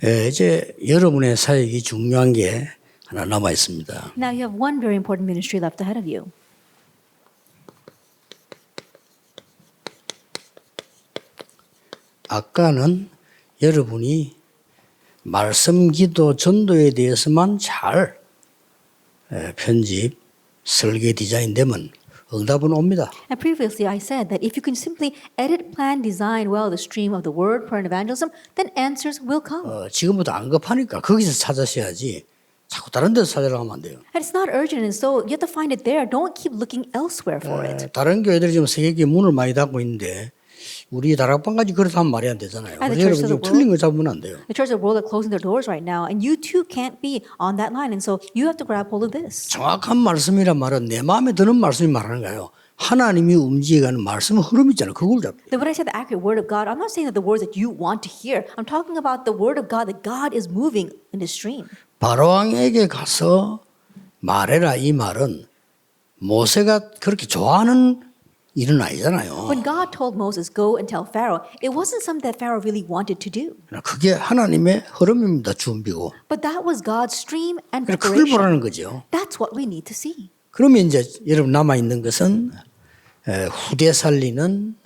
이제 여러분의 사역이 중요한 게 하나 남아 있습니다. Now you have one very important ministry left ahead of you. 아까는 여러분이 말씀, 기도, 전도에 대해서만 잘 편집, 설계, 디자인 되면 응답은 옵니다. And previously I said that if you can simply edit, plan, design well the stream of the word, prayer, and evangelism, then answers will come. 지금부터 안 급하니까 거기서 찾으셔야지 자꾸 다른 데서 찾으려고 하면 안 돼요. And it's not urgent, and so you have to find it there. Don't keep looking elsewhere for it. 다른 교회들이 지금 세계교회 문을 많이 닫고 있는데 우리 다락방까지 그렇다 하면 말이 안 되잖아요. And the 그래서 church 여러분 of 지금 the 틀린 거 잡으면 안 돼요. The churches of the world are closing their doors right now, and you too can't be on that line, and so you have to grab hold of this. 정확한 말씀이란 말은 내 마음에 드는 말씀이 말하는 거예요. 하나님이 움직여가는 말씀 흐름 있잖아요. 그걸 잡고. Then when I say the accurate word of God, I'm not saying that the words that you want to hear. I'm talking about the word of God, that God is moving in the stream. 바로왕에게 가서 말해라 이 말은 모세가 그렇게 좋아하는 일은 아니잖아요. When God told Moses, go and tell Pharaoh, it wasn't something that Pharaoh really wanted to do. 그게 하나님의 흐름입니다. 준비고. But that was God's stream and 그걸 그걸 preparation. 보라는 거죠. That's what we need to see. 그러면 이제 여러분 남아 있는 것은 후대 살리는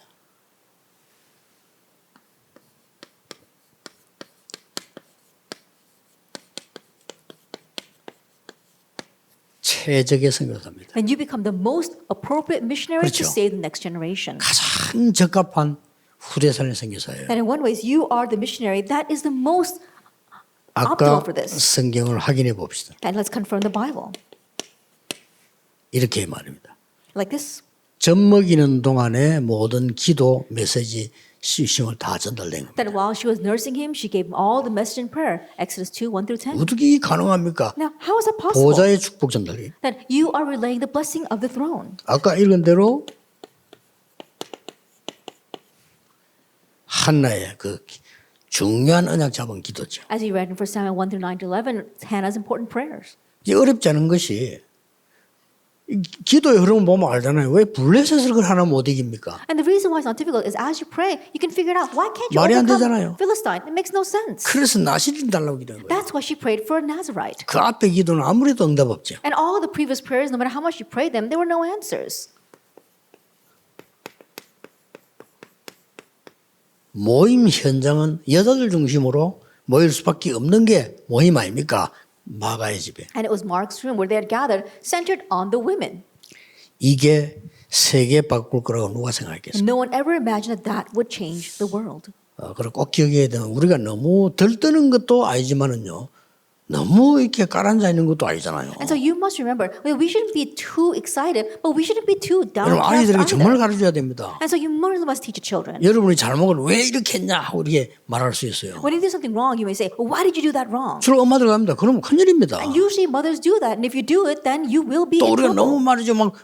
최적의 선교사입니다. And you become the most appropriate missionary 그렇죠. to save the next generation. 가장 적합한 후대 살리는 선교사예요. And in one ways, you are the missionary that is the most 아까 optimal for this. 성경을 확인해 봅시다. And let's confirm the Bible. 이렇게 말입니다. Like this. 젖 먹이는 동안에 모든 기도, 메시지, 시심을 다 전달된 겁니다. That while she was nursing him, she gave him all the message in prayer. Exodus 2, 1 through 10. 어떻게 가능합니까? Now, how is that possible? 보좌의 축복 전달이. That you are relaying the blessing of the throne. 아까 읽은 대로 한나의 그 중요한 언약 잡은 기도죠. As we read in 1 Samuel 1 through 9 to 11, Hannah's important prayers. 이제 어렵지 않은 것이 이 기도의 흐름을 보면 알잖아요. 왜 블레셋을 그걸 하나 못 이깁니까? And the reason why it's not difficult is as you pray, you can figure it out. Why can't you 말이 안 overcome 되잖아요. Philistine? It makes no sense. 그래서 나시린 달라고 기도한 거예요. That's why she prayed for a Nazarite. 그 앞에 기도는 아무래도 응답 없죠. And all the previous prayers, no matter how much you prayed them, there were no answers. 모임 현장은 여자들 중심으로 모일 수밖에 없는 게 모임 아닙니까? 마가의 집에. And it was Mark's room where they had gathered, centered on the women. 이게 세계 바꿀 거라고 누가 생각했겠어요? And no one ever imagined that that would change the world. 그리고 꼭 기억해야 되는 우리가 너무 들뜨는 것도 아니지만은요. 너무 이렇게 깔아앉아 있는 것도 아니잖아요. And so you must remember, we shouldn't be too excited, but we shouldn't be too 여러분 downcast 아이들에게 정말 either. 가르쳐야 됩니다. And so you must teach your children. 여러분이 잘못을 왜 이렇게 했냐 하고 이렇게 말할 수 있어요. When you do something wrong, you may say, well, why did you do that wrong? 주로 엄마들 갑니다. 그러면 큰일입니다. And usually mothers do that. And if you do it, then you will be 또 in 우리가 너무 trouble. 말이죠. 막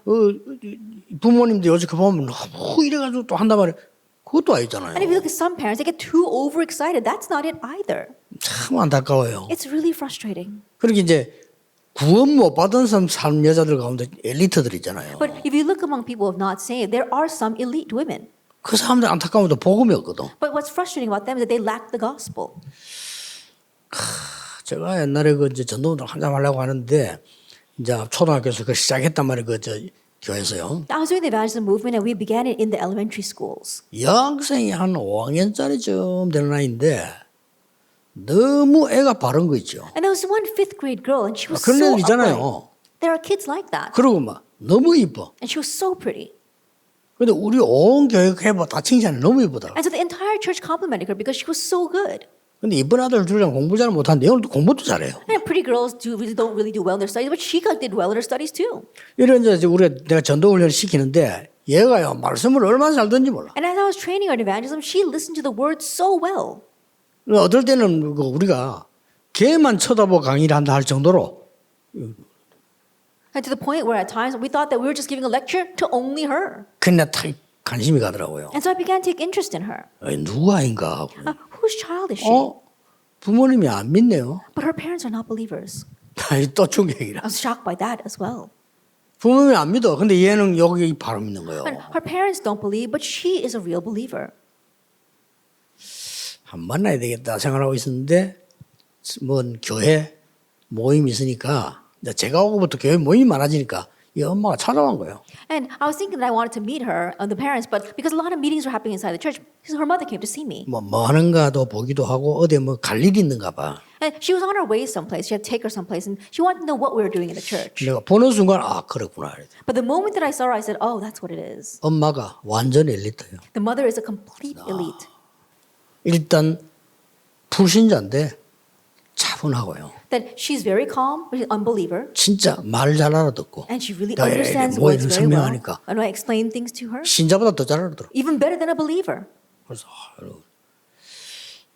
부모님들 요즘 그 보면 너무 이래가지고 또 한단 말이에요. 그것도 아니잖아요. And if you look at some parents, they get too overexcited. That's not it either. 참 안타까워요. It's really frustrating. 그렇게 이제 구원 못 받은 삶 여자들 가운데 엘리트들 있잖아요. But if you look among people who have not saved, there are some elite women. 그 사람들 안타까워도 복음이 없거든. But what's frustrating about them is that they lack the gospel. 제가 옛날에 그 이제 전도운동 한참 하려고 하는데 이제 초등학교에서 그 시작했단 말이에요. 그저 교회에서요. I was doing the evangelism movement and we began it in the elementary schools. 여학생이 한 5학년짜리쯤 되는 아이인데 너무 애가 바른 거 있죠. And there was one fifth grade girl and she was 그런 so 애들 있잖아요. upright. There are kids like that. 그러고 막 너무 이뻐. And she was so pretty. 근데 우리 온 교회 해봐 다 칭찬해. 너무 이쁘다. And so the entire church complimented her because she was so good. 근데 이쁜 아들 둘이랑 공부 잘 못하는데 오늘도 공부도 잘해요. And pretty girls don't really do well in their studies, but she did well in her studies too. 이런 이제 우리가 내가 전도 훈련을 시키는데 얘가요 말씀을 얼마나 잘 듣는지 몰라. And as I was training her in evangelism, she listened to the word so well. 어떨 때는 우리가 걔만 쳐다보고 강의를 한다 할 정도로 And to the point where at times we thought that we were just giving a lecture to only her. 그냥 탁 관심이 가더라고요. And so I began to take interest in her. 누구 아인가 하고. Whose child is she? 부모님이 안 믿네요. But her parents are not believers. 또 충격이라. I was shocked by that as well. 부모님이 안 믿어. 근데 얘는 여기 바로 믿는 거예요. And her parents don't believe, but she is a real believer. 한 만나야 되겠다 생각하고 있었는데 뭔 교회 모임이 있으니까 이제 제가 오고부터 교회 모임이 많아지니까 이 엄마가 찾아온 거예요. And I was thinking that I wanted to meet her, the parents, but because a lot of meetings were happening inside the church, her mother came to see me. 뭐 하는가도 보기도 하고 어디 뭐 갈 일이 있는가 봐. And she was on her way someplace. She had to take her someplace, and she wanted to know what we were doing in the church. 내가 보는 순간 아 그렇구나. But the moment that I saw her, I said, "Oh, that's what it is." 엄마가 완전 엘리트예요. The mother is a complete elite. 일단 불신자인데 차분하고요. That she's very calm, she's an unbeliever, 진짜 말 잘 알아듣고 and she really 내가 understands 뭐 words 이런 very well. 설명하니까 And I explain things to her, 신자보다 더 잘 알아들어. even better than a believer. 그래서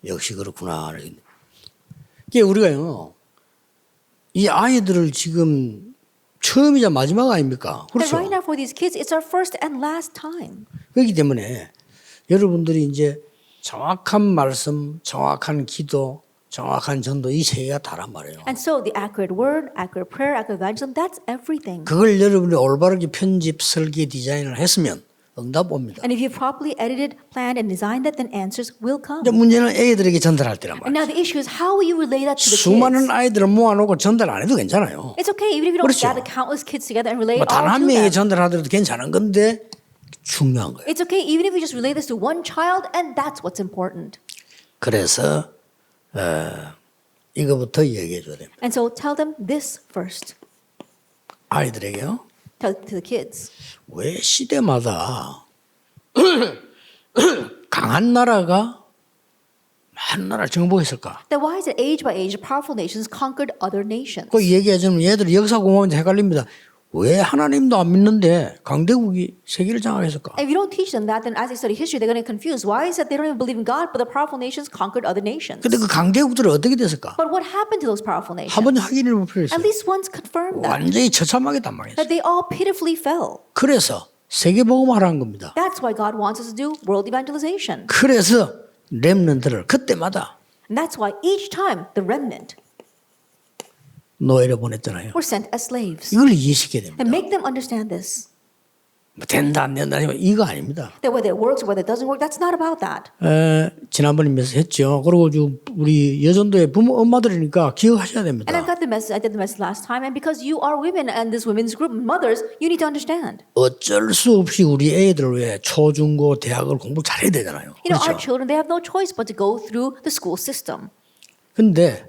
역시 그렇구나. 이게 우리가요 이 아이들을 지금 처음이자 마지막 아닙니까? That 그렇죠. right now for these kids, it's our first and last time. 그렇기 때문에 여러분들이 이제 정확한 말씀, 정확한 기도, 정확한 전도 이 세 개가 다란 말이에요. And so the accurate word, accurate prayer, accurate evangelism, that's everything. 그걸 여러분이 올바르게 편집, 설계, 디자인을 했으면 응답 옵니다. And if you properly edited, planned, and designed that, then answers will come. 이제 문제는 애들에게 전달할 때란 And 말이에요. now the issue is how will you relay that to the 수많은 kids? 아이들을 모아놓고 전달 안 해도 괜찮아요. It's okay even if you don't 그렇죠. gather countless kids together and relay it 단 all 한 to 명에게 them. 전달하더라도 괜찮은 건데 중요한 거예요. It's okay even if you just relay this to one child, and that's what's important. 그래서 이거부터 얘기해 줘야 됩니다. And so tell them this first. 아이들에게요. Tell it to the kids. 왜 시대마다 강한 나라가 많은 나라를 정복했을까? Then why is it age by age powerful nations conquered other nations? 그 얘기하자면 얘들 역사 공부하면서 헷갈립니다. 왜 하나님도 안 믿는데 강대국이 세계를 장악했을까? If you don't teach them that, then as they study history, they're going to get confused. Why is it they don't even believe in God, but the powerful nations conquered other nations? 근데 그 강대국들은 어떻게 됐을까? But what happened to those powerful nations? 한 번 확인해 볼 필요 At 있어요. least once confirm that. 완전히 처참하겠단 말이에요. That they all pitifully fell. 그래서 세계복음화라는 겁니다. That's why God wants us to do world evangelization. 그래서 렘넌트를 그때마다 And that's why each time the remnant 노예를 보냈잖아요. were sent as slaves. 이걸 이해시켜야 됩니다. And make them understand this. 뭐 된다 안 된다 이거 아닙니다. That whether it works or whether it doesn't work, that's not about that. 지난번에 했죠. 그리고 지금 우리 여전도의 부모 엄마들이니까 기억하셔야 됩니다. And I did the message last time, and because you are women and this women's group, mothers, you need to understand. 어쩔 수 없이 우리 애들을 위해 초중고 대학을 공부 잘해야 되잖아요. You know, our 그렇죠? children, they have no choice but to go through the school system. 근데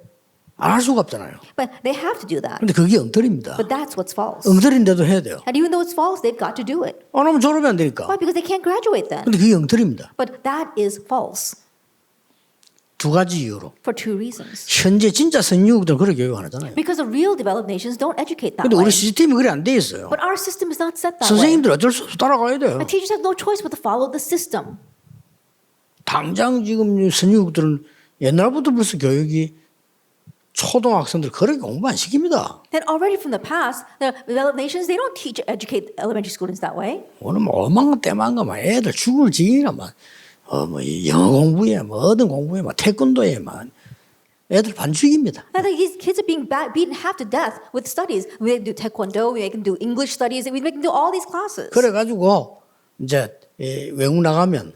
안 할 수가 없잖아요. But they have to do that. 근데 그게 엉터리입니다. But that's what's false. 엉터리인데도 해야 돼요. And even though it's false, they've got to do it. 안 하면 졸업이 안 되니까. Why? Because they can't graduate then. 근데 그게 엉터리입니다. But that is false 두 가지 이유로. for two reasons. 현재 진짜 선진국들은 그렇게 교육 안 하잖아요. Because the real developed nations don't educate that 근데 way. 우리 시스템이 그래 안 돼 있어요. But our system is not set that way. 선생님들 어쩔 수 없이 따라가야 돼요. And teachers have no choice but to follow the system. 당장 지금 선진국들은 옛날부터 벌써 교육이 초등학생들 그렇게 공부 안 시킵니다. Then already from the past, the developed nations, they don't educate elementary students that way. 오늘 뭐 어망 때만가 막 애들 죽을 지기라만 뭐 영어 공부에 뭐 어떤 공부에 뭐 태권도에 막 애들 반죽입니다. Now these kids are being beaten half to death with studies. We make them do taekwondo, we make them do English studies, we make them do all these classes. 그래 가지고 이제 외국 나가면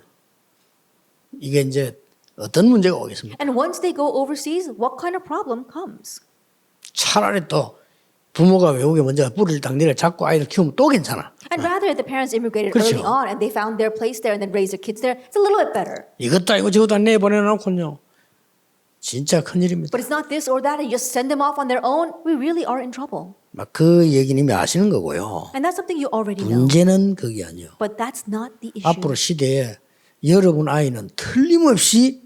이게 이제 어떤 문제가 오겠습니까? And once they go overseas, what kind of problem comes? 차라리 또 부모가 외국에 먼저 뿌리를 딱 내려 잡고 아이를 키우면 또 괜찮아. And rather, if the parents immigrated 그렇죠. early on and they found their place there and then raised their kids there, it's a little bit better. 이것도 아니고 저것도 안 내보내놓고요. 진짜 큰일입니다. But it's not this or that, and you just send them off on their own, we really are in trouble. 막 그 얘기는 이미 아시는 거고요. And that's something you already know. 문제는 그게 아니에요. But that's not the issue. 앞으로 시대에 여러분 아이는 틀림없이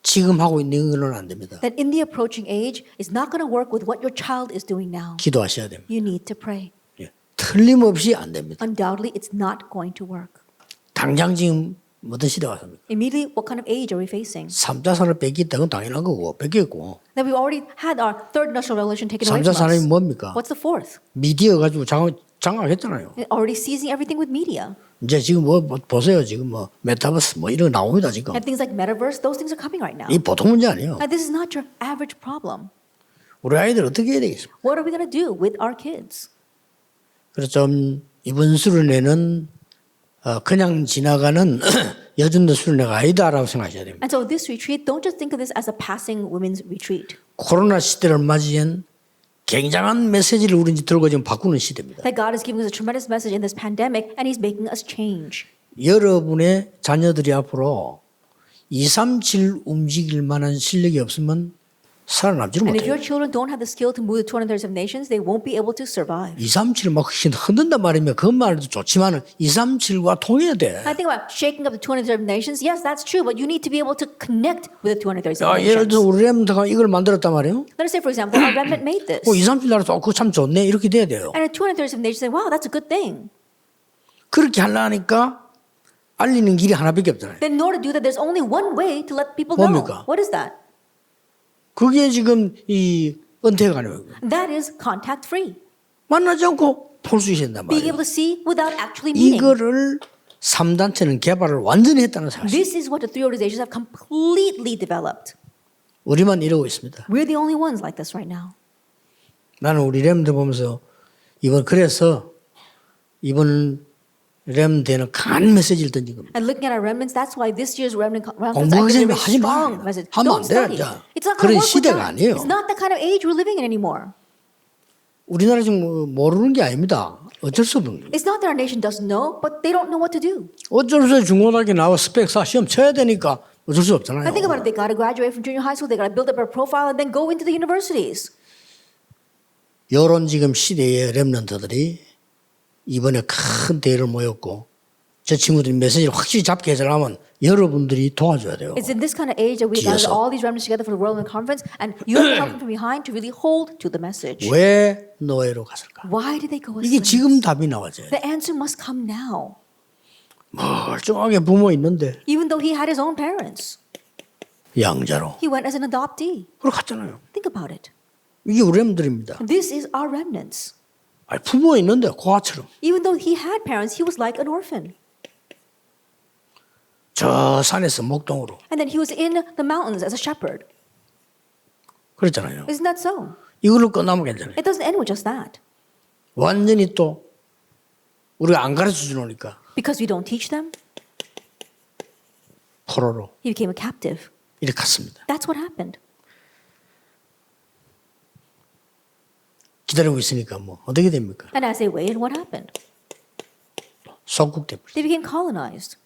지금 하고 있는 건 안 됩니다. That in the approaching age is not going to work with what your child is doing now. 기도하셔야 됩니다. You need to pray. 예. 틀림없이 안 됩니다. Undoubtedly, it's not going to work. 당장 지금 어떤 시대가 왔습니까? Immediately, what kind of age are we facing? 3차 산업 뺏겼다는 건 당연한 거고 뺏겼고 That we've already had our third industrial revolution taken away 3차 from 산업이 us. 뭡니까? What's the fourth? 미디어 가지고 장악했잖아요. Already seizing everything with media. 이제 지금 뭐 보세요. 지금 뭐 메타버스 뭐 이런 거 나옵니다 지금. And things like metaverse, those things are coming right now. 이 보통 문제 아니에요. And this is not your average problem. 우리 아이들 어떻게 해야 되겠습니까? What are we going to do with our kids? 그래서 좀 이번 수련회는 그냥 지나가는 여전도 수련회가 아니다라고 생각하셔야 됩니다. And so this retreat, don't just think of this as a passing women's retreat. 코로나 시대를 맞이한 굉장한 메시지를 우리 들고 지금 바꾸는 시대입니다. That God is giving us a tremendous message in this pandemic and He's making us change. 여러분의 자녀들이 앞으로 237 움직일 만한 실력이 없으면 살아남지를 And if 못해요. your children don't have the skill to move the 237 nations, they won't be able to survive. 237을 막 흔든단 말이면 그 말도 좋지만 237과 통해야 돼. I think about shaking up the 237 nations. Yes, that's true, but you need to be able to connect with the 237 예를 들어 nations. 우리 렘드가 이걸 만들었단 말이에요. Let us say, for example, our remnant made this. 237 나라도 그거 참 좋네 이렇게 돼야 돼요. And the 237 nations say, wow, that's a good thing. 그렇게 하려니까 알리는 길이 하나밖에 없잖아요. Then in order to do that, there's only one way to let people know. 뭡니까? What is that? 그게 지금 이 은퇴가 아니에요. That is contact free. 만나지 않고 볼 수 있단 Being 말이에요. able to see without actually meeting. 이거를 3단체는 개발을 완전히 했다는 사실. This is what the three organizations have completely developed. 우리만 이러고 있습니다. We're the only ones like this right now. 나는 우리 렘드 보면서 그래서 이번 렘드에는 강한 메시지를 던진 겁니다. And looking at our remnants, that's why this year's remnant conference 공부하기 I 전에 think a very 하지 strong 마. message. 하면 안 Don't 돼, study. 진짜. It's not 그런 going to work with 시대가 that. 아니에요. It's not the kind of age we're living in anymore. 우리나라 지금 모르는 게 아닙니다. 어쩔 수 없는 거예요. It's not that our nation doesn't know, but they don't know what to do. 어쩔 수 없이 중고등학교 나와 스펙사 시험 쳐야 되니까 어쩔 수 없잖아요. I think about it. They got to graduate from junior high school. They got to build up a profile and then go into the universities. 이런 지금 시대의 렘넌트들이 이번에 큰 대회를 모였고 저 친구들이 메시지를 확실히 잡게 해주려면 여러분들이 도와줘야 돼요. It's in this kind of age that we gathered 뒤에서. all these remnants together for the World Women Conference, and you have to help them from behind to really hold to the message. 왜 노예로 갔을까? Why did they go 이게 astray? 지금 답이 나와져요. The answer must come now. 멀쩡하게 부모 있는데 Even though he had his own parents, 양자로 he went as an adoptee. 그걸 갔잖아요. Think about it. 이게 우리 렘들입니다. This is our remnants. 아니, 부모 있는데 고아처럼 Even though he had parents, he was like an orphan. 저 산에서 목동으로 And then he was in the mountains as a shepherd. 그랬잖아요. Isn't that so? 이걸로 끝나면 괜찮아요. It doesn't end with just that. 완전히 또 우리가 안 가르쳐 주니까 Because we don't teach them, 포로로 he became a captive. 이렇게 갔습니다. That's what happened. 기다리고 있으니까 뭐 어떻게 됩니까? And as they waited, what happened? 속국돼 버렸어요. They became colonized.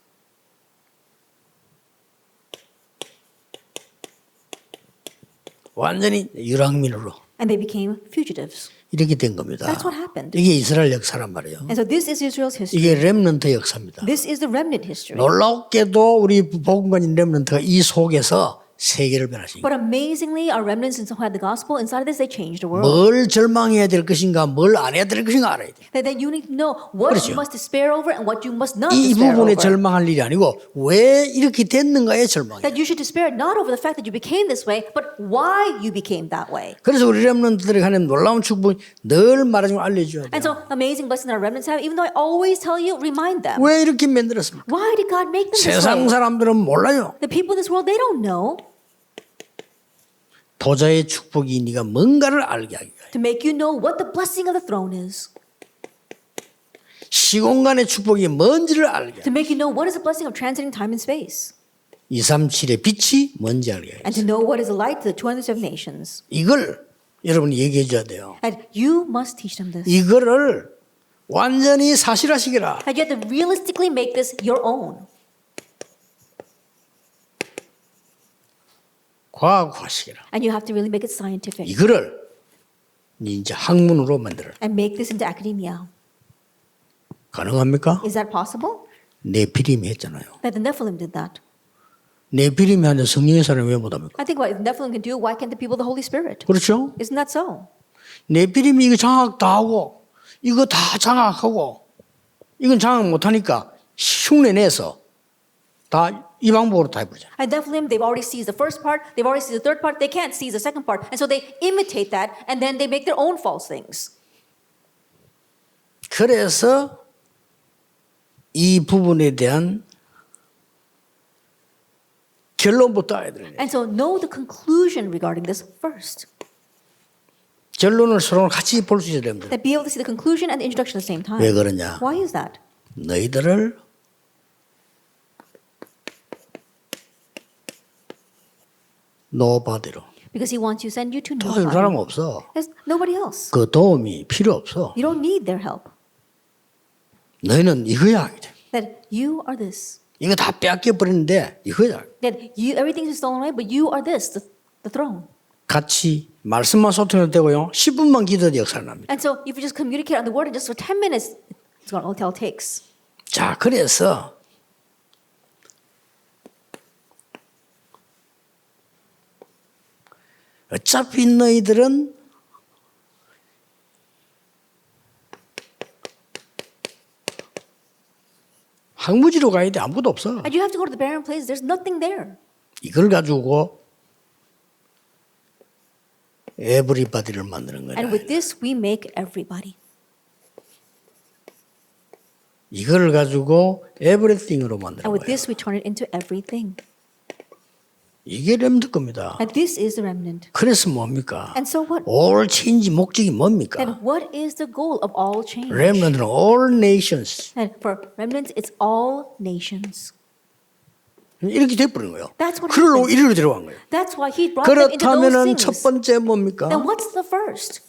완전히 유랑민으로 And they became fugitives. 이렇게 된 겁니다. That's what happened. 이게 이스라엘 역사란 말이에요. And so this is Israel's history. 이게 렘넌트 역사입니다. This is the remnant history. 놀랍게도 우리 복음관인 렘넌트가 이 속에서 세계를 변화시킵니다. But amazingly, our remnants who had the gospel, inside of this, they changed the world. 뭘 절망해야 될 것인가 뭘 안 해야 될 것인가 알아야 돼요. That you need to know what 그렇죠. you must despair over and what you must not 이 despair 부분에 over. 절망할 일이 아니고 왜 이렇게 됐는가에 절망해요. That you should despair not over the fact that you became this way, but why you became that way. 그래서 우리 렘넌트들에게 하는 놀라운 축복이 늘 말하지만 알려줘야 And 돼요. so, amazing blessing our remnants have, even though I always tell you, remind them. 왜 이렇게 만들었습니까? Why did God make them this 세상 way? 사람들은 몰라요. The people in this world, they don't know. 도자의 축복이 네가 뭔가를 알게 하기 위하여. To make you know what the blessing of the throne is. 시공간의 축복이 뭔지를 알게 하여. To make you know what is the blessing of transcending time and space. 237의 빛이 뭔지 알게 하여. And to know what is the light to the 207 nations. 이걸 여러분이 얘기해 줘야 돼요. And you must teach them this. 이거를 완전히 사실화시키라. And you have to realistically make this your own. 과학화시키라. And you have to really make it scientific. 이거를 이제 학문으로 만들어라. And make this into academia. 가능합니까? Is that possible? 네피림이 했잖아요. That the Nephilim did that. 네피림이 하는 성령의 사람이 왜 못합니까? I think what the Nephilim can do, why can't the people of the Holy Spirit? 그렇죠? Isn't that so? 네피림이 이거 장악 다 하고 이거 다 장악하고 이건 장악 못하니까 흉내 내서 다 이 방법으로 다 해버리잖아요. And Nephilim, they've already seized the first part, they've already seized the third part, they can't seize the second part. And so they imitate that, and then they make their own false things. 그래서 이 부분에 대한 결론부터 알아야 돼요. And so know the conclusion regarding this first. 결론을 서로 같이 볼 수 있어야 됩니다. That be able to see the conclusion and the introduction at the same time. 왜 그러냐? Why is that? 너희들을 노바디로. Because he wants you to send you to 도와줄 사람 nobody. 없어. There's nobody else. 그 도움이 필요 없어. You don't need their help. 너희는 이거야. That you are this. 이거 다 빼앗겨 버리는데 이거야. That you everything is stolen away, but you are this, the throne. 같이 말씀만 소통해도 되고요. 10분만 기도해도 역사를 납니다. And so if you just communicate on the word and just for 10 minutes, it's all it takes. 자, 그래서 어차피 너희들은 항무지로 가야 돼. 아무것도 없어. And you have to go to the barren place. There's nothing there. 이걸 가지고 에브리바디를 만드는 거야. And with this, we make everybody. 이걸 가지고 에브리띵으로 만드는 And with 거야. this, we turn it into everything. 이게 렘드 겁니다. And this is the remnant. 그래서 뭡니까? And so what? All change 목적이 뭡니까? And what is the goal of all change? 렘넌트는 all nations. And for remnants, it's all nations. 이렇게 돼버린 거예요. That's what 그걸로 happened. 이리로 들어간 거예요. That's why he brought them into those 그렇다면은 things. 첫 번째 뭡니까? Then what's the first?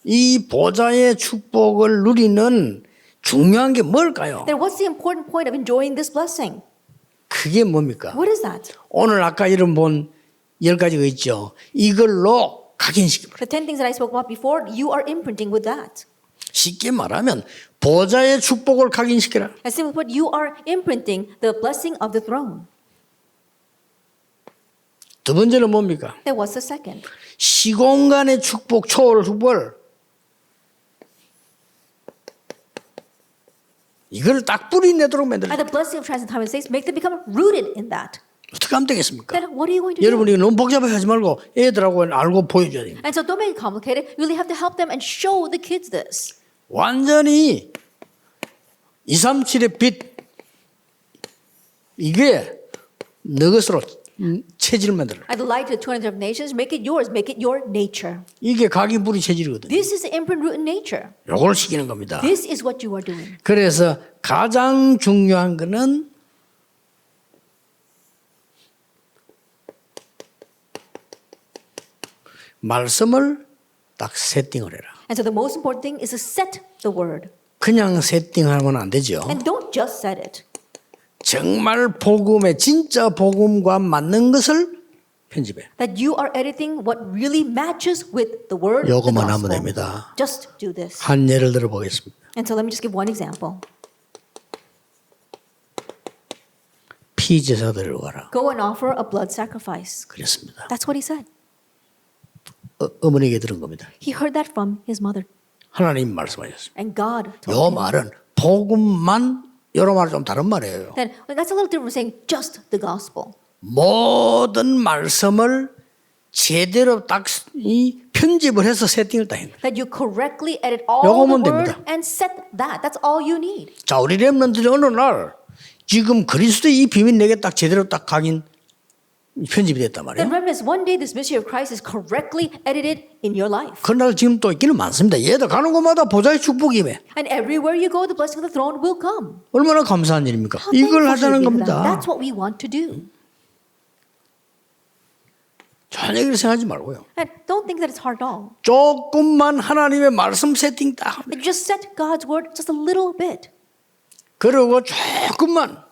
이 보좌의 축복을 누리는 중요한 게 뭘까요? Then what's the important point of enjoying this blessing? 그게 뭡니까? What is that? 오늘 아까 이름 본 10가지가 있죠. 이걸로 각인시키면 The 10 things that I spoke about before, you are imprinting with that. 쉽게 말하면 보좌의 축복을 각인시켜라. As simply put, you are imprinting the blessing of the throne. 두 번째는 뭡니까? Then what's the second? 시공간의 축복, 초월 축복을 이걸 딱 뿌리 내도록 만들어. And the blessing of transit time and space, make them become rooted in that. 어떻게 하면 되겠습니까? Then what are you going to do? 여러분이 너무 복잡하게 하지 말고 애들하고 알고 보여줘야 됩니다. And so don't make it complicated. You really have to help them and show the kids this. 완전히 237의 빛 이게 너 것으로 체질을 만들어. And the light of the 200 nations, make it yours, make it your nature. 이게 각인뿌리 체질이거든요. This is the imprint root in nature. 요걸 시키는 겁니다. This is what you are doing. 그래서 가장 중요한 거는 말씀을 딱 세팅을 해라. And so the most important thing is to set the word. 그냥 세팅하면 안 되죠. And don't just set it. 정말 복음의 진짜 복음과 맞는 것을 편집해. That you are editing what really matches with the word, the 요것만 하면 gospel. 됩니다. Just do this. 한 예를 들어 보겠습니다. And so let me just give one example. 피제사 들어가라. Go and offer a blood sacrifice. 그랬습니다. That's what he said. 어머니에게 들은 겁니다. He heard that from his mother. 하나님 말씀하셨습니다. And God told 요 him. 말은 복음만 여러 말은 좀 다른 말이에요. Then that's a little different from saying just the gospel. 모든 말씀을 제대로 딱 이 편집을 해서 세팅을 다 했는. That you correctly edit all 요거면 the word 됩니다. and set that. That's all you need. 자, 우리 렘넌트들이 어느 날 지금 그리스도의 이 비밀 내게 딱 제대로 딱 각인 편집이 됐단 Then 말이에요. remnants, one day this mystery of Christ is correctly edited in your life. 그날 지금 또 있기는 많습니다. 얘들 가는 곳마다 보좌의 축복이며 And everywhere you go, the blessing of the throne will come. 얼마나 감사한 일입니까? How 이걸 thankful 하자는 should we be for that? 겁니다. That's what we want to do. 전혀 그렇게 생각하지 말고요. And don't think that it's hard at all. 조금만 하나님의 말씀 세팅 딱 하면 You just set God's word just a little bit. 그리고 조금만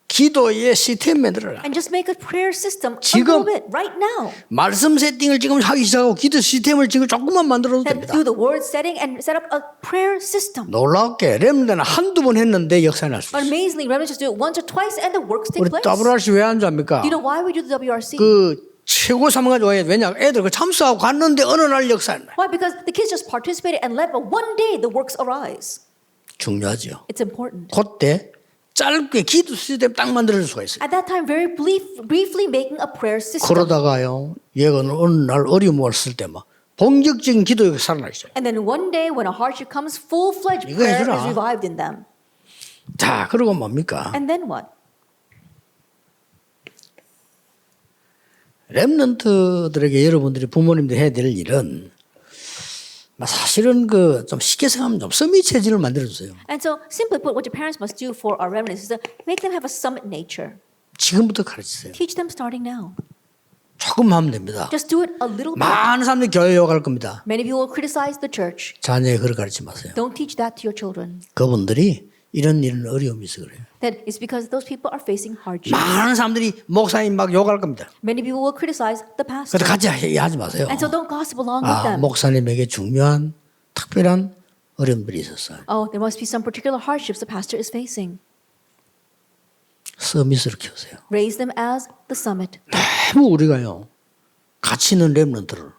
기도의 시스템 만들어라. And just make a prayer system a 지금 little bit right now. 말씀 세팅을 지금 하기 시작하고 기도 시스템을 지금 조금만 만들어도 And 됩니다. do the word setting and set up a prayer system. 놀랍게 렘드는 한두 번 했는데 역사 날 수 But 있어요. amazingly, remnants just do it once or twice and the works take 우리 place. WRC 왜 안 잡니까? Do you know why we do the WRC? 그 최고 삼가지 와야 왜냐? 애들 그 참수하고 갔는데 어느 날 역사 날. Why? Because the kids just participated and left, but one day the works arise. 중요하죠. It's important. 그때 짧게 기도 시스템 딱 만들 수가 있어요. At that time, very briefly making a prayer system. 그러다가요, 얘가 어느 날 어려움 왔을 때 막 본격적인 기도가 살아나기 시작. And then one day when a hardship comes, full-fledged 이거 prayer 해주라. is revived in them. 자, 그리고 뭡니까? And then what? 렘넌트들에게 여러분들이 부모님들 해야 될 일은 사실은 그 좀 쉽게 생각하면 좀 서밋 체질을 만들어 주세요. And so, simply put, what your parents must do for our remnants is to make them have a summit nature. 지금부터 가르치세요. Teach them starting now. 조금 하면 됩니다. Just do it a little bit. 많은 사람들이 교회 욕할 겁니다. Many people will criticize the church. 자녀에 그걸 가르치지 마세요. Don't teach that to your children. 그분들이 이런 어려움이 있어 그래요. That it's because those people are facing hardship. 많은 사람들이 목사님 막 욕할 겁니다. Many people will criticize the pastor. 그래서 같이 하지 마세요. And so don't gossip along with them. 목사님에게 중요한 특별한 어려움들이 있었어요. Oh, there must be some particular hardships the pastor is facing. 서밋으로 키우세요. Raise them as the summit. 너무 우리가요. 가치 있는 렘넌트를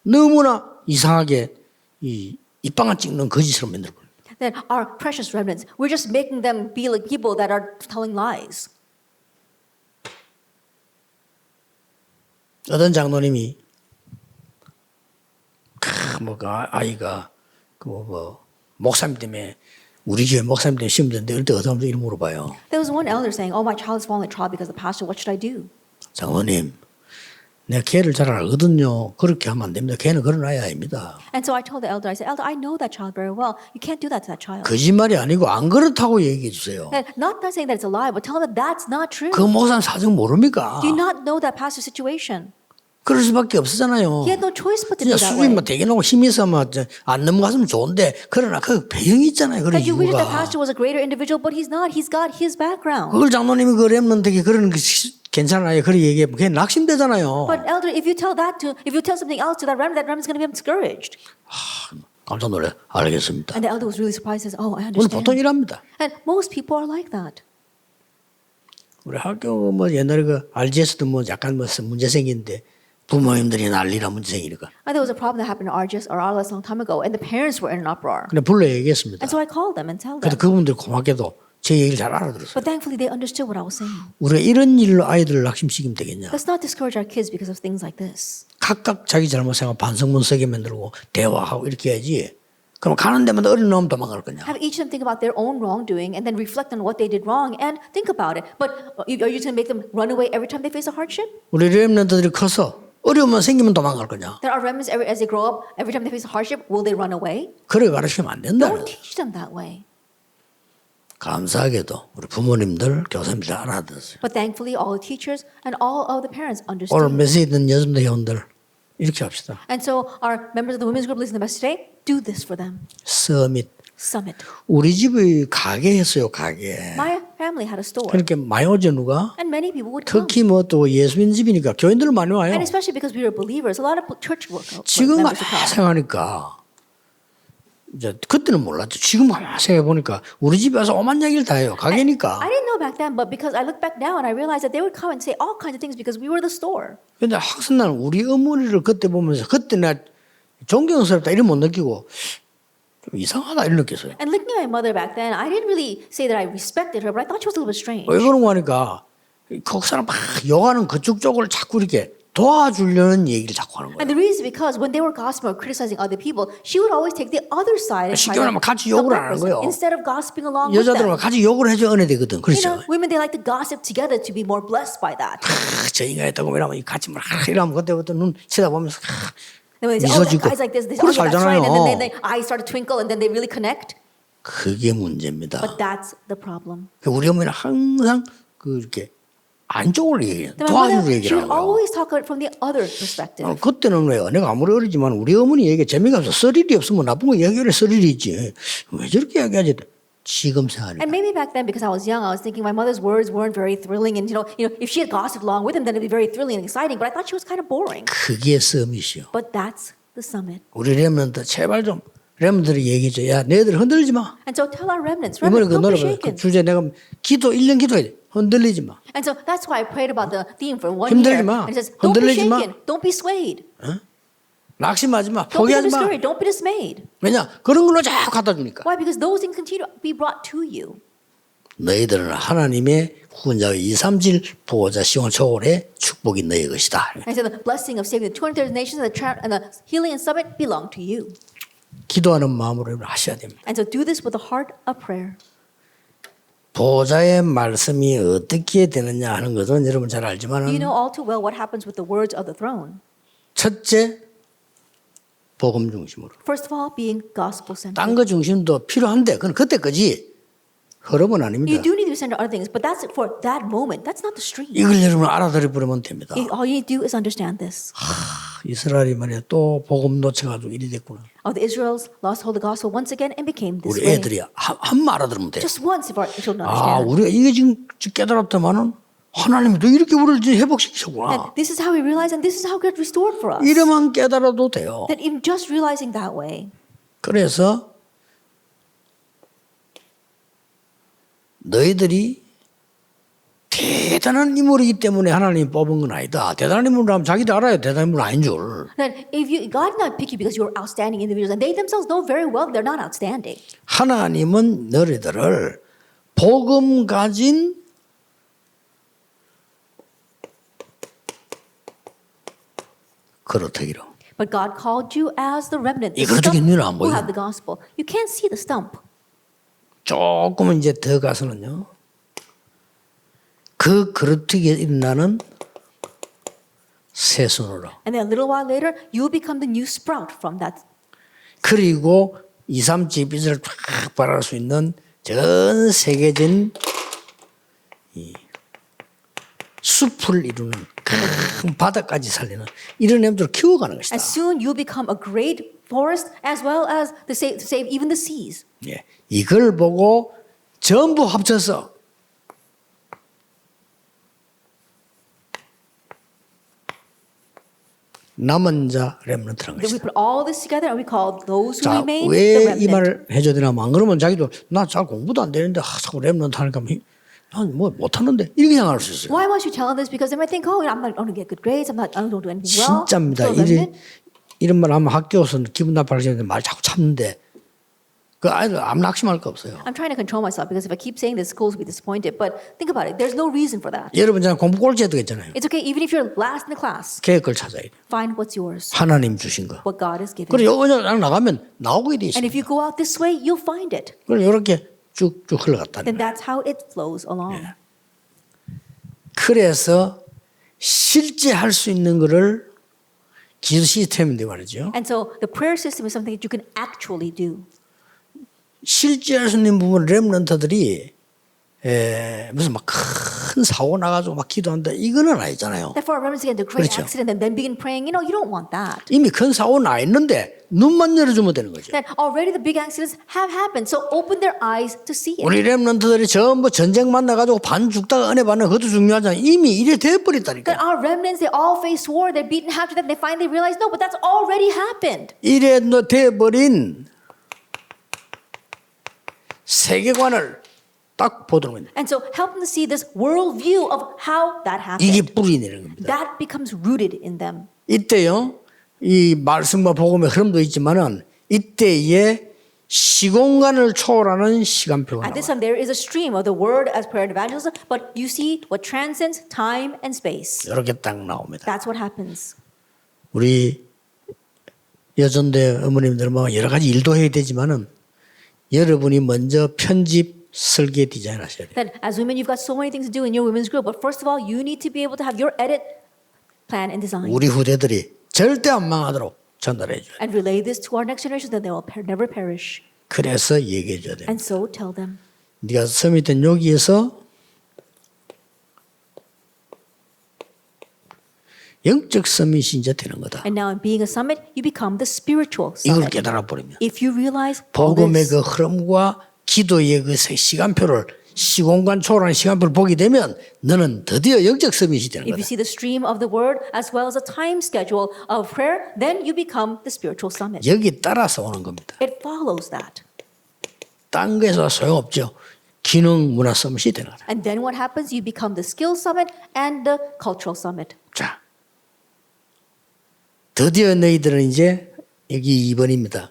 너무나 이상하게 입방아 찍는 거짓으로 만들어버려요. That our precious remnants, we're just making them be like people that are telling lies. 어떤 장로님이 아이가 목사님 때문에 우리 교회 목사님 때문에 시험 듣는데 어릴 때 어떤 사람도 이런 물어봐요. There was one elder saying, "Oh, my child is falling in trial because of the pastor. What should I do?" 장로님, 내가 걔를 잘 알거든요. 그렇게 하면 안 됩니다. 걔는 그런 아이 아닙니다. And so I told the elder, I said, "Elder, I know that child very well. You can't do that to that child." 거짓말이 아니고 안 그렇다고 얘기해 주세요. Not saying that it's a lie, but tell them that that's not true. 그 목사님 사정 모릅니까? Do you not know that pastor's situation? 그럴 수밖에 없었잖아요. He had no choice but to do 진짜 that 수준이 way. 뭐 되게 나고 힘이 있어만 안 넘어갔으면 좋은데 그러나 그 배경이 있잖아요. 그런 That you wish that 이유가. pastor was a greater individual, but he's not. He's got his background. 그걸 장로님이 그 렘넌트에게 그런 게 괜찮아요. 그렇게 얘기하면 그게 낙심되잖아요. But elder, if you tell something else to that remnant's going to be discouraged. 깜짝 놀래. 알겠습니다. And the elder was really surprised. Says, "Oh, I 오늘 보통 understand." 이랍니다. And most people are like that. 우리 학교 뭐 옛날에 그 RGS도 뭐 약간 뭐 문제 생기는데 부모님들이 난리라 문제 생기니까. And there was a problem that happened to RGS or RLS a long time ago, and the parents were in an uproar. 그냥 불러 얘기했습니다. And so I called them and tell 그래도 them. 그분들 고맙게도 제 얘기를 잘 알아들었어요. But thankfully, they understood what I was saying. 우리가 이런 일로 아이들을 낙심시키면 되겠냐? Let's not discourage our kids because of things like this. 각각 자기 잘못 생각 반성문 쓰게 만들고 대화하고 이렇게 해야지. 그럼 가는 데마다 어린 놈 도망갈 거냐? Have each of them think about their own wrongdoing and then reflect on what they did wrong and think about it. But are you just going to make them run away every time they face a hardship? 우리 렘넌트들이 커서 어려움만 생기면 도망갈 거냐? There are remnants as they grow up, every time they face a hardship, will they run away? 그래 가르치면 안 된다는. Don't teach them that way. 감사하게도 우리 부모님들, 교사님들 알아들었어요. But thankfully, all the teachers and all of the parents 오늘 understood. 메시지 듣는 여성들 회원들 이렇게 합시다. And so our members of the women's group listening to the message today, do this for them. 서밋. Summit. 우리 집이 가게였어요, 가게. My family had a store. 그렇게 많이 오죠, 누가? And many people would come. 특히 뭐 또 예수님 집이니까 교인들 많이 와요. And especially because we were believers, a lot of church work 지금 members would come. 생각하니까 이제 그때는 몰랐죠. 지금 생각해 보니까 우리 집에 와서 오만 얘기를 다 해요. 가게니까. I didn't know back then, but because I look back now and I realize that they would come and say all kinds of things because we were the store. 근데 학생 나는 우리 어머니를 그때 보면서 그때 나 존경스럽다 이런 못 느끼고 좀 이상하다 이런 느꼈어요. And looking at my mother back then, I didn't really say that I respected her, but I thought she was a little bit strange. 왜 그런가 하니까 그 사람 막 욕하는 그쪽 쪽을 자꾸 이렇게 도와주려는 얘기를 자꾸 하는 And 거예요. the reason is because when they were gossiping or criticizing other people, she would always take the other side and try 쉽게 말하면 같이 욕을 안 하는 거예요. instead of gossiping along with 여자들은 them. 같이 욕을 해줘 은혜되거든. You 그렇죠? know, women they like to gossip together to be more blessed by that. 저 인간 했다고 이러면 같이 막 이러면 그때부터 눈 쳐다보면서 Then when they say, 미소 "Oh, that 짓고 guy's like this," they say, 그래 "Oh, yeah, that's right," and 살잖아요. then their eyes start to twinkle, and then they really connect. 그게 문제입니다. But that's the problem. 우리 어머니는 항상 그 이렇게 안쪽으로 얘기해요. Then my 도와주는 mother, she 얘기를 would 하는 거예요. always talk about it from the other perspective. 그때는 왜요? 내가 아무리 어리지만 우리 어머니 얘기 재미가 없어. 쓸일이 없으면 나쁜 거 얘기를 쓸일이 있지. 왜 저렇게 얘기하지? 지금 생각하니까. And maybe back then, because I was young, I was thinking my mother's words weren't very thrilling, and if she had gossiped along with him, then it'd be very thrilling and exciting. But I thought she was kind of boring. 그게 서밋이요. But that's the summit. 우리 렘넌트 제발 좀 렘넌트들이 얘기해줘. 야, 너희들 흔들리지 마. And so tell our remnants, 이번에 remnants, 그 don't be 노래 shaken. 그 주제 내가 기도 1년 기도해야 돼. 흔들리지 마. And so that's why I prayed about the theme for 1 흔들리지 year. 마. And it says, don't be 흔들리지 마. shaken, don't be swayed, 낙심하지 마. don't be 포기하지 마. discouraged, don't be dismayed. 왜냐? 그런 걸로 자꾸 갖다 주니까. Why? Because those things continue to be brought to you. 너희들은 하나님의 후원자의 237 보호자 시온 초월의 축복이 너희 것이다. And so the blessing of saving the 230 nations and the healing and summit belong to you. 기도하는 마음으로 하셔야 됩니다. And so do this with a heart of prayer. 보호자의 말씀이 어떻게 되느냐 하는 것은 여러분 잘 You 알지만 know all too well what happens with the words of the throne. 첫째 복음 중심으로. First of all, being gospel centered. 딴 거 중심도 필요한데 그건 그때까지 흐름은 아닙니다. You do need to be centered on other things, but that's for that moment. That's not the stream. 이걸 여러분 알아들어 버리면 됩니다. All you need to do is understand this. 이스라엘이 말이야 또 복음 놓쳐가지고 이리 됐구나. The Israels lost hold of the gospel once again and became this 우리 way. 애들이 한번 알아들으면 돼. Just once if our children 아, understand. 우리가 이게 지금 깨달았다마는 하나님이 또 이렇게 우리를 이제 회복시키셨구나. And this is how we realize, and this is how God restored for us. 이러면 깨달아도 돼요. That in just realizing that way, 그래서 너희들이 대단한 인물이기 때문에 하나님이 뽑은 건 아니다. 대단한 인물이라면 자기도 알아요. 대단한 인물은 아닌 줄. that if you God did not pick you because you're outstanding individuals, and they themselves know very well they're not outstanding. 하나님은 너희들을 복음 가진 그렇다기로. But God called you as the remnant, the 이 그렇다기 stump 눈에 안 who 보여. have the gospel. You can't see the stump. 조금은 이제 더 가서는요. 그 그렇다기에 일어나는 새순으로. And then a little while later, you will become the new sprout from that. 그리고 2, 3집 빛을 쫙 발할 수 있는 전 세계적인 이 숲을 이루는 큰 바다까지 살리는 이런 애들을 키워가는 것이다. And soon you'll become a great forest as well as to save even the seas. 예, 이걸 보고 전부 합쳐서 남은 자 렘넌트라는 Then we 것이다. put all this together and we call those who 자, remain the 왜 이 remnant. 말을 해줘야 되냐면 안 그러면 자기도 나 잘 공부도 안 되는데 자꾸 렘넌트 하니까 난 뭐 못하는데 이렇게 생각할 수 있어요. Why must you tell them this? Because they might think, oh, I'm not going to get good grades. I don't do anything well. 진짜입니다. So remnant. 이런 말 하면 학교에서 기분 나빠지는데 말 자꾸 참는데 그 아이들 아무 낙심할 거 없어요. I'm trying to control myself because if I keep saying this, schools will be disappointed. But think about it. There's no reason for that. 여러분 저는 공부 꼴찌해도 괜찮아요. It's okay even if you're last in the class. 계획 걸 찾아야 돼요. Find what's yours, 하나님 주신 거. what God has given. 그리고 여기 나가면 나오게 돼 있어요. And if you go out this way, you'll find it. 그럼 이렇게 쭉쭉 흘러갔다는 Then 거예요. that's how it flows along. 그래서 실제 할 수 있는 거를 기도 시스템인데 말이죠. And so the prayer system is something that you can actually do. 실제 할 수 있는 부분 렘넌트들이 무슨 막 큰 사고 나가지고 막 기도한다 이거는 아니잖아요. That for our remnants get into a great 그렇죠. accident and then begin praying, you don't want that. 이미 큰 사고 나 있는데 눈만 열어주면 되는 거죠. That already the big accidents have happened, so open their eyes to see it. 우리 렘넌트들이 전부 전쟁 만나가지고 반 죽다가 은혜 받는 그것도 중요하잖아요. 이미 이래 That 돼버렸다니까. our remnants, they all face war, they're beaten half to death, and they finally realize, no, but that's already happened. 이래 너 돼버린 세계관을 딱 보도록 합니다. And so help them to see this world view of how that 이게 happened. 뿌리 내는 겁니다. That becomes rooted in them. 이때요, 이 말씀과 복음의 흐름도 있지만은 이때에 시공간을 초월하는 시간표가 At this 나와요. time, there is a stream of the word as prayer and evangelism, but you see what transcends time and space. 이렇게 딱 나옵니다. That's what happens. 우리 여전대 어머님들 뭐 여러 가지 일도 해야 되지만은 여러분이 먼저 편집, 설계, 디자인 하셔야 돼요. That as women, you've got so many things to do in your women's group, but first of all, you need to be able to have your edit, plan, and design. 우리 후대들이 절대 안 망하도록 전달해 줘요. And relay this to our next generation, that they will never perish. 그래서 얘기해 줘야 돼요. And so tell them. 네가 서밋된 여기에서 영적 서밋이 이제 되는 거다. And now in being a summit, you become the spiritual 이걸 summit. 깨달아 버리면 If you realize all 복음의 this, 그 흐름과 기도의 그 시간표를 시공간 초월하는 시간표를 보게 되면 너는 드디어 영적 서밋이 되는 if you 거다. see the stream of the word as well as the time schedule of prayer, then you become the spiritual summit. 여기 따라서 오는 겁니다. It follows that. 딴 거에서 소용없죠. 기능 문화 서밋이 되는 거다. And then what happens? You become the skill summit and the cultural summit. 자, 드디어 너희들은 이제 여기 2번입니다.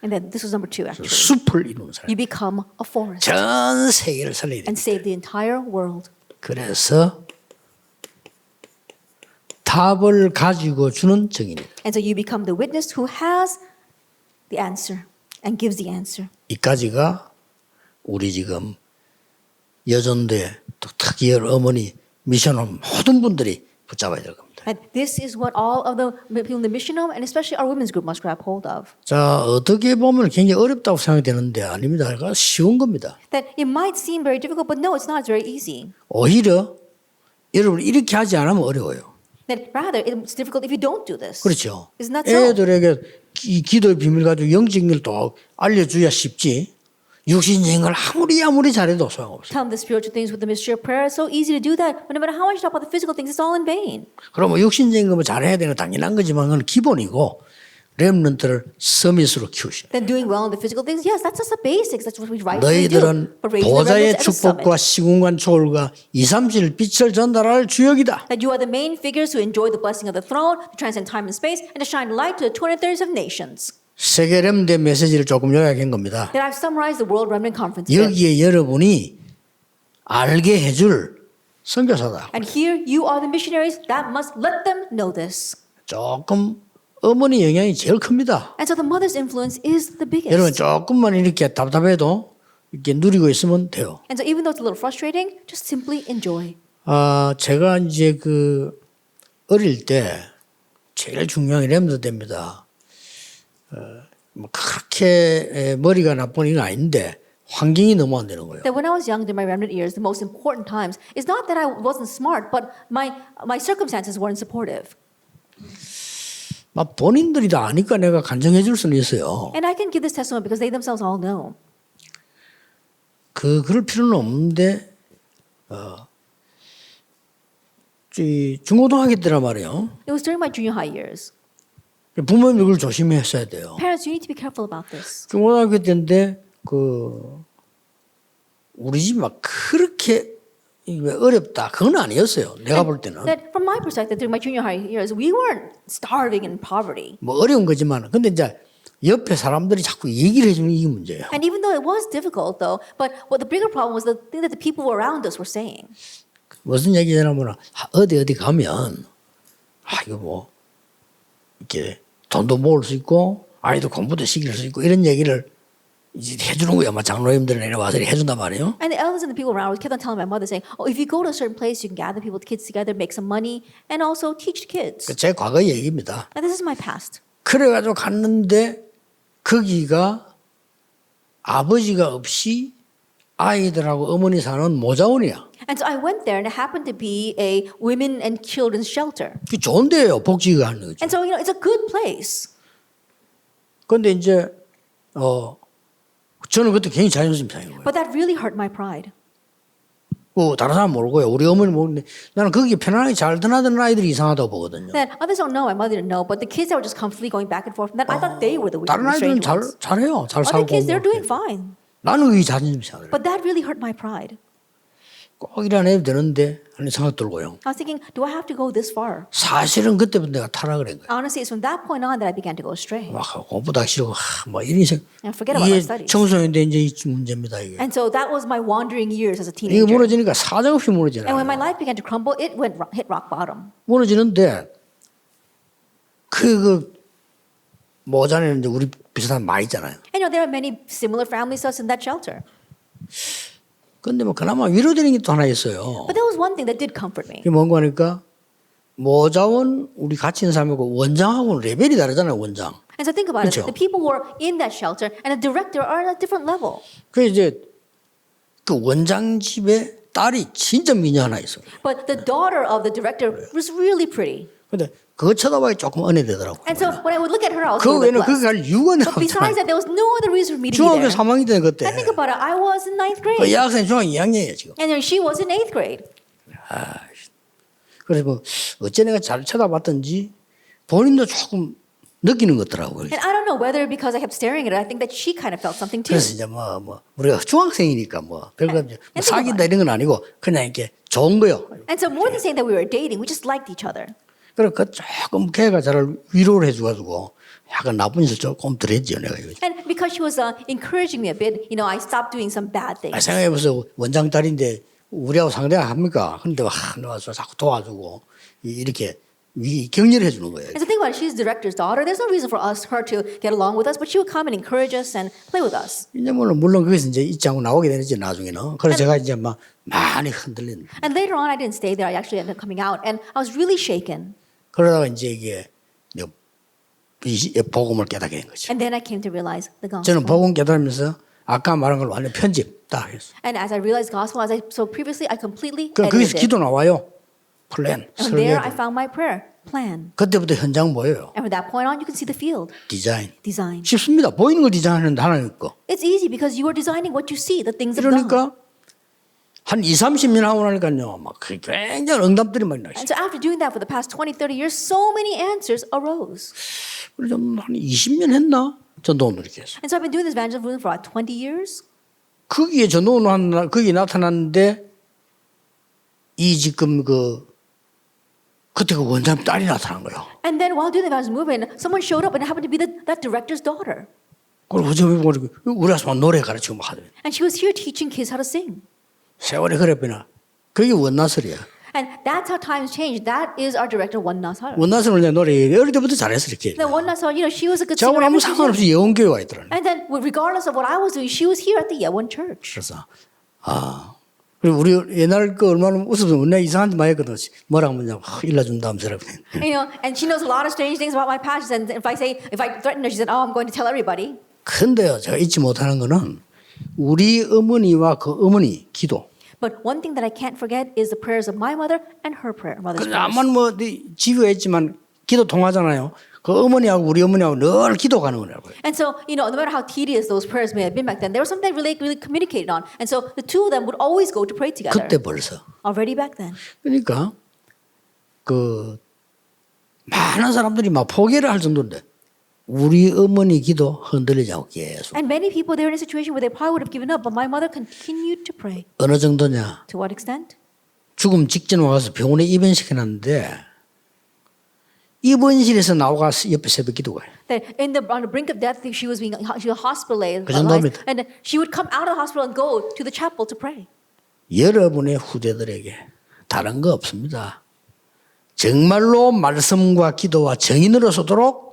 And then this was number 2, actually. 숲을 이루는 사람. You become a forest 전 세계를 살려야 돼. and save the entire world. 그래서 답을 가지고 주는 정인이다. And so you become the witness who has the answer and gives the answer. 이까지가 우리 지금 여전대 또 특히 어머니 미션을 모든 분들이 붙잡아야 될 겁니다. And this is what all of the people in the mission home and especially our women's group must grab hold of. 자, 어떻게 보면 굉장히 어렵다고 생각되는데 아닙니다. 이거 쉬운 겁니다. That it might seem very difficult, but no, it's not. It's very easy. 오히려 여러분 이렇게 하지 않으면 어려워요. That rather, it's difficult if you don't do this. 그렇죠. Isn't that so? 애들에게 이 기도의 비밀 가지고 영적인 걸 또 알려줘야 쉽지. 육신적인 걸 아무리 잘해도 소용없어요. Tell them the spiritual things with the mystery of prayer. It's so easy to do that. But no matter how much you talk about the physical things, it's all in vain. 그러면 육신적인 거면 잘해야 되는 건 당연한 거지만 그건 기본이고 렘넌트를 서밋으로 키우셔. Then doing well in the physical things, yes, that's just the basics. That's what we rightfully do. 너희들은 But raising the 보좌의 remnants as a summit. 축복과 시공간 초월과 2, 3질 빛을 전달할 주역이다. That you are the main figures who enjoy the blessing of the throne, to transcend time and space, and to shine light to the 230 of nations. 세계 렘대 메시지를 조금 요약한 겁니다. That I've summarized the World Remnant Conference. Here. 여기에 여러분이 알게 해줄 선교사다. And here you are the missionaries that must let them know this. 조금 어머니 영향이 제일 큽니다. And so the mother's influence is the biggest. 여러분 조금만 이렇게 답답해도 이렇게 누리고 있으면 돼요. And so even though it's a little frustrating, just simply enjoy. 제가 이제 그 어릴 때 제일 중요한 게 렘넌트 때입니다. 뭐 그렇게 머리가 나쁜 건 아닌데 환경이 너무 안 되는 거예요. That when I was young, during my remnant years, the most important times is not that I wasn't smart, but my circumstances weren't supportive. 막 본인들이 다 아니까 내가 간증해 줄 수는 있어요. And I can give this testimony because they themselves all know. 그럴 필요는 없는데 중고등학교 때란 말이에요. It was during my junior high years. 부모님이 그걸 조심했어야 돼요. Parents, you need to be careful about this. 중고등학교 때인데 우리 집 막 그렇게 어렵다 그건 아니었어요. 내가 볼 때는 That from my perspective, during my junior high years, we weren't starving in poverty. 뭐 어려운 거지만 근데 이제 옆에 사람들이 자꾸 얘기를 해주는 이게 문제예요. And even though it was difficult, though, but what the bigger problem was the thing that the people around us were saying. 무슨 얘기냐면 어디 가면 이거 뭐 이렇게 돈도 모을 수 있고 아이도 공부도 시킬 수 있고 이런 얘기를 이제 해주는 거예요. 아마 장로님들은 내려와서 해준단 말이에요. And the elders and the people around us kept on telling my mother, saying, "Oh, if you go to a certain place, you can gather people, the kids together, make some money, and also teach the kids." 제 과거 얘기입니다. And this is my past. 그래가지고 갔는데 거기가 아버지가 없이 아이들하고 어머니 사는 모자원이야. And so I went there, and it happened to be a women and children's shelter. 그 좋은 데예요. 복지가 하는 거죠. And so, it's a good place. 그런데 이제 저는 그때 굉장히 자존심 상한 거예요. But that really hurt my pride. 다른 사람 모르고요. 우리 어머니 모르는데 나는 거기 편안하게 잘 드나드는 아이들이 이상하다고 보거든요. That others don't know, my mother didn't know, but the kids that were just comfortably going back and forth, that I thought they were the 다른 아이들은 strange ones. 잘해요. 잘 Other 살고. kids, they're 뭐. doing fine. 나는 그게 자존심 상해요. But that really hurt my pride. 꼭 이런 애도 되는데 하는 생각 들고요. I was thinking, do I have to go this far? 사실은 그때부터 내가 타락을 한 거예요. Honestly, it's from that point on that I began to go astray. 막 공부도 하기 싫고 뭐 이런 생각. And forget about my 이게 studies. 청소년때 이제 이 문제입니다 이게. And so that was my wandering years as a 이게 teenager. 무너지니까 사정없이 무너지나. And when my life began to crumble, it hit rock bottom. 무너지는데 그 모자는 이제 우리 비슷한 많이 있잖아요. And there are many similar families to us in that shelter. 근데 뭐 그나마 위로되는 게 또 하나 있어요. But there was one thing that did comfort me. 그게 뭔가 하니까 모자원 우리 같이 있는 사람하고 원장하고는 레벨이 다르잖아요. 원장. And so think about 그렇죠. it. The people who are in that shelter and the director are at a different level. 그 이제 그 원장 집에 딸이 진짜 미녀 하나 있어요. But the daughter of the director was really pretty. 근데 그거 쳐다봐야 조금 은혜되더라고. And so when I would look at her, I was 그 a little 외에는 거기 blessed. 갈 이유가 But besides 없잖아요. that, there was no other reason for me to be 중학교 there. 3학년 때 그때. And think about it. I was in 9th 그 grade. 여학생 중학교 2학년이에요 지금. And then she was in 8th grade. 그래서 뭐 어째 내가 잘 쳐다봤던지 본인도 조금 느끼는 것 같더라고요. And I don't know whether because I kept staring at her, I think that she kind of felt something too. 그래서 이제 뭐 우리가 중학생이니까 뭐 별거 think 사귄다 이런 건 아니고 그냥 이렇게 좋은 거요. And so more than saying that we were dating, we just liked each other. 그래 그 조금 걔가 저를 위로를 해줘가지고 약간 나쁜 짓을 조금 덜 했죠 내가 이거. And because she was encouraging me a bit, I stopped doing some bad things. 생각해보세요. 원장 딸인데 우리하고 상대가 합니까? 근데 나와서 자꾸 도와주고 이렇게 격려를 해주는 거예요. And so think about it, she's the director's daughter. There's no reason for her to get along with us, but she would come and encourage us and play with us. 이제 물론 거기서 이제 잊지 않고 나오게 되는지 나중에는. 그래서 제가 이제 막 많이 흔들린. And later on, I didn't stay there. I actually ended up coming out, and I was really shaken. 그러다가 이제 이게 이 복음을 깨닫게 된 거죠. And then I came to realize the 저는 gospel. 복음 깨달으면서 아까 말한 걸 완전 편집 다 했어요. And as I realized gospel, as I spoke previously, I completely 거기서 edited it. 기도 나와요. 플랜, And there I 설계. found my prayer plan. 그때부터 현장 보여요. And from that point on, you can see the field 디자인. design. 쉽습니다. 보이는 걸 디자인하는데 하나님 거. It's easy because you are designing what you see, the things of God. 그러니까 한 2, 30년 하고 나니까요. 막 굉장히 응답들이 많이 나있어요. And so after doing that for the past 20, 30 years, so many answers arose. 그래서 한 20년 했나? 전도원을 이렇게 했어요. And so I've been doing this evangelism for about 20 years. 거기에 전도원 거기 나타났는데 이 지금 그때 그 원장 딸이 나타난 거예요. And then while doing the evangelism movement, someone showed up and it happened to be that director's daughter. 그리고 저 우리 와서 노래 가르치고 막 하더니 And she was here teaching kids how to sing. 세월이 그랬구나. 그게 원나설이야. And that's how times change. That is our director, One Nasar. 원나설을 내 노래 어릴 때부터 잘했어 이렇게. Then One Nasar, she was a good singer. 저하고 아무 ever since 상관없이 예원교회 와 있더라고요. And then, regardless of what I was doing, she was here at the Yewon Church. 그래서 그리고 우리 옛날 거 얼마나 웃으면 내 이상한 짓 많이 했거든. 뭐라고 하냐고 일러준다면서. And she knows a lot of strange things about my past. And if I threatened her, she said, "Oh, I'm going to tell everybody." 근데요, 제가 잊지 못하는 거는 우리 어머니와 그 어머니 기도. But one thing that I can't forget is the prayers of my mother and her mother's prayers. 아만 집에 있지만 기도 통하잖아요. 그 어머니하고 우리 어머니하고 늘 기도하는 거라고요. And so, no matter how tedious those prayers may have been back then, there was something that really communicated on. And so the two of them would always go to pray together. 그때 벌써. Already back then. 그러니까 많은 사람들이 막 포기를 할 정도인데 우리 어머니 기도 흔들리지 않고 계속. And many people, they were in a situation where they probably would have given up, but my mother continued to pray. 어느 정도냐? To what extent? 죽음 직전 와서 병원에 입원시켜놨는데 입원실에서 나와가 옆에 새벽 기도가 해요. That on the brink of death, she was hospitalized. 그 정도입니다. And she would come out of the hospital and go to the chapel to pray. 여러분의 후대들에게 다른 거 없습니다. 정말로 말씀과 기도와 정인으로 서도록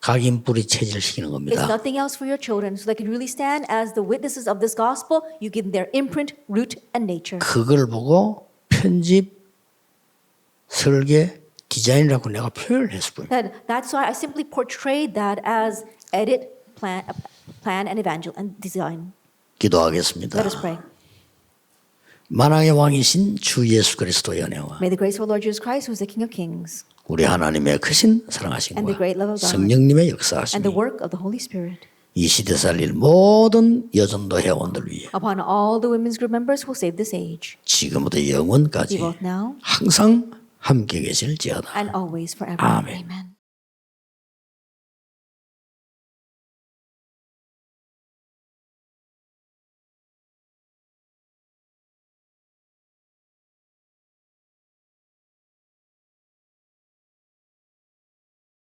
각인 뿌리 체질시키는 It's 겁니다. nothing else for your children, so they can really stand as the witnesses of this gospel. You give them their imprint, root, and nature. 그걸 보고 편집, 설계, 디자인이라고 내가 표현을 했을 뿐이에요. That's why I simply portrayed that as edit, plan, and and design. 기도하겠습니다. Let us pray. 만왕의 왕이신 주 예수 그리스도의 은혜와 May the grace of our Lord Jesus Christ, who is the King of Kings, 우리 하나님의 크신 And the 사랑하심과 great love of God. 성령님의 and the 역사하심이 work of the Holy Spirit 이 시대 살릴 모든 여전도 회원들 위해 upon all the women's group members who will save this age, 지금부터 be 영원까지 both now 항상 함께 계실지어다. and always forever. Amen. Amen.